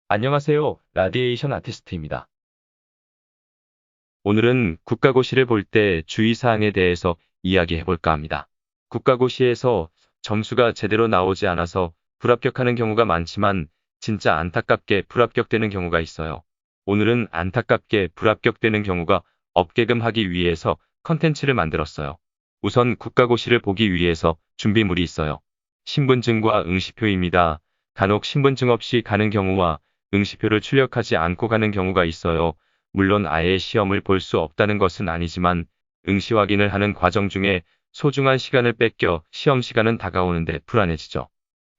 안녕하세요. 라디에이션 아티스트입니다. 오늘은 국가고시를 볼 때 주의사항에 대해서 이야기해 볼까 합니다. 국가고시에서 점수가 제대로 나오지 않아서 불합격하는 경우가 많지만 진짜 안타깝게 불합격되는 경우가 있어요. 오늘은 안타깝게 불합격되는 경우가 없게끔 하기 위해서 컨텐츠를 만들었어요. 우선 국가고시를 보기 위해서 준비물이 있어요. 신분증과 응시표입니다. 간혹 신분증 없이 가는 경우와 응시표를 출력하지 않고 가는 경우가 있어요. 물론 아예 시험을 볼 수 없다는 것은 아니지만 응시 확인을 하는 과정 중에 소중한 시간을 뺏겨 시험 시간은 다가오는데 불안해지죠.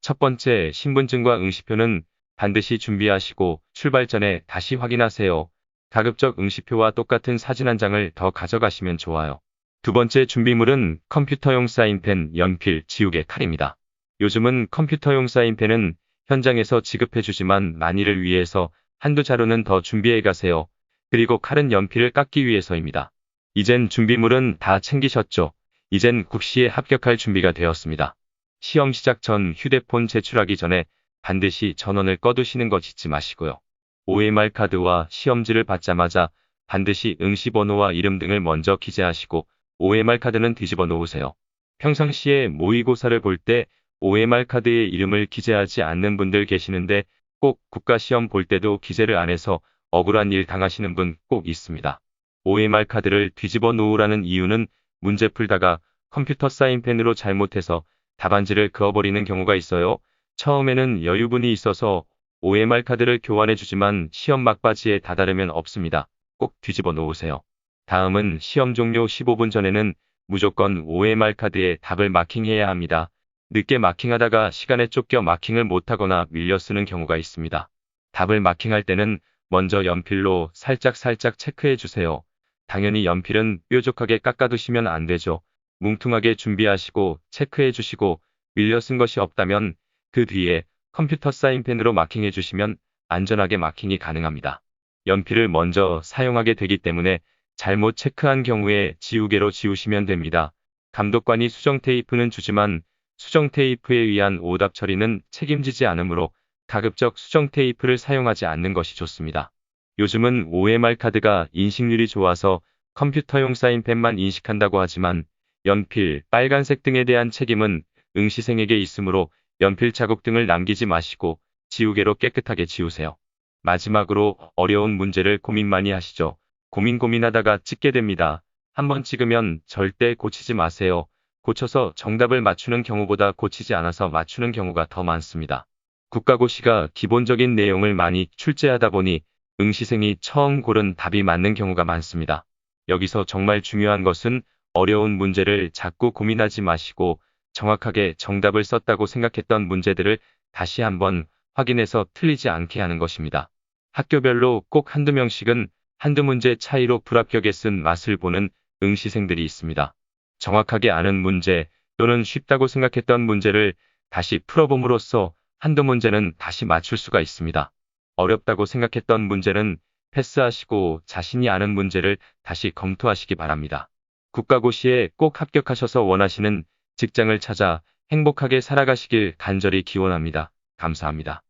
첫 번째, 신분증과 응시표는 반드시 준비하시고 출발 전에 다시 확인하세요. 가급적 응시표와 똑같은 사진 한 장을 더 가져가시면 좋아요. 두 번째 준비물은 컴퓨터용 사인펜, 연필, 지우개, 칼입니다. 요즘은 컴퓨터용 사인펜은 현장에서 지급해주지만 만일을 위해서 한두 자루는 더 준비해 가세요. 그리고 칼은 연필을 깎기 위해서입니다. 이젠 준비물은 다 챙기셨죠? 이젠 국시에 합격할 준비가 되었습니다. 시험 시작 전 휴대폰 제출하기 전에 반드시 전원을 꺼두시는 것 잊지 마시고요. OMR 카드와 시험지를 받자마자 반드시 응시번호와 이름 등을 먼저 기재하시고 OMR 카드는 뒤집어 놓으세요. 평상시에 모의고사를 볼 때 OMR 카드에 이름을 기재하지 않는 분들 계시는데 꼭 국가시험 볼 때도 기재를 안 해서 억울한 일 당하시는 분 꼭 있습니다. OMR 카드를 뒤집어 놓으라는 이유는 문제 풀다가 컴퓨터 사인펜으로 잘못해서 답안지를 그어버리는 경우가 있어요. 처음에는 여유분이 있어서 OMR 카드를 교환해주지만 시험 막바지에 다다르면 없습니다. 꼭 뒤집어 놓으세요. 다음은 시험 종료 15분 전에는 무조건 OMR 카드에 답을 마킹해야 합니다. 늦게 마킹하다가 시간에 쫓겨 마킹을 못하거나 밀려 쓰는 경우가 있습니다. 답을 마킹할 때는 먼저 연필로 살짝 체크해 주세요. 당연히 연필은 뾰족하게 깎아두시면 안 되죠. 뭉퉁하게 준비하시고 체크해 주시고 밀려 쓴 것이 없다면 그 뒤에 컴퓨터 사인펜으로 마킹해 주시면 안전하게 마킹이 가능합니다. 연필을 먼저 사용하게 되기 때문에 잘못 체크한 경우에 지우개로 지우시면 됩니다. 감독관이 수정 테이프는 주지만 수정 테이프에 의한 오답 처리는 책임지지 않으므로 가급적 수정 테이프를 사용하지 않는 것이 좋습니다. 요즘은 OMR 카드가 인식률이 좋아서 컴퓨터용 사인펜만 인식한다고 하지만 연필, 빨간색 등에 대한 책임은 응시생에게 있으므로 연필 자국 등을 남기지 마시고 지우개로 깨끗하게 지우세요. 마지막으로 어려운 문제를 고민 많이 하시죠. 고민하다가 찍게 됩니다. 한번 찍으면 절대 고치지 마세요. 고쳐서 정답을 맞추는 경우보다 고치지 않아서 맞추는 경우가 더 많습니다. 국가고시가 기본적인 내용을 많이 출제하다 보니 응시생이 처음 고른 답이 맞는 경우가 많습니다. 여기서 정말 중요한 것은 어려운 문제를 자꾸 고민하지 마시고 정확하게 정답을 썼다고 생각했던 문제들을 다시 한번 확인해서 틀리지 않게 하는 것입니다. 학교별로 꼭 한두 명씩은 한두 문제 차이로 불합격에 쓴 맛을 보는 응시생들이 있습니다. 정확하게 아는 문제 또는 쉽다고 생각했던 문제를 다시 풀어봄으로써 한두 문제는 다시 맞출 수가 있습니다. 어렵다고 생각했던 문제는 패스하시고 자신이 아는 문제를 다시 검토하시기 바랍니다. 국가고시에 꼭 합격하셔서 원하시는 직장을 찾아 행복하게 살아가시길 간절히 기원합니다. 감사합니다.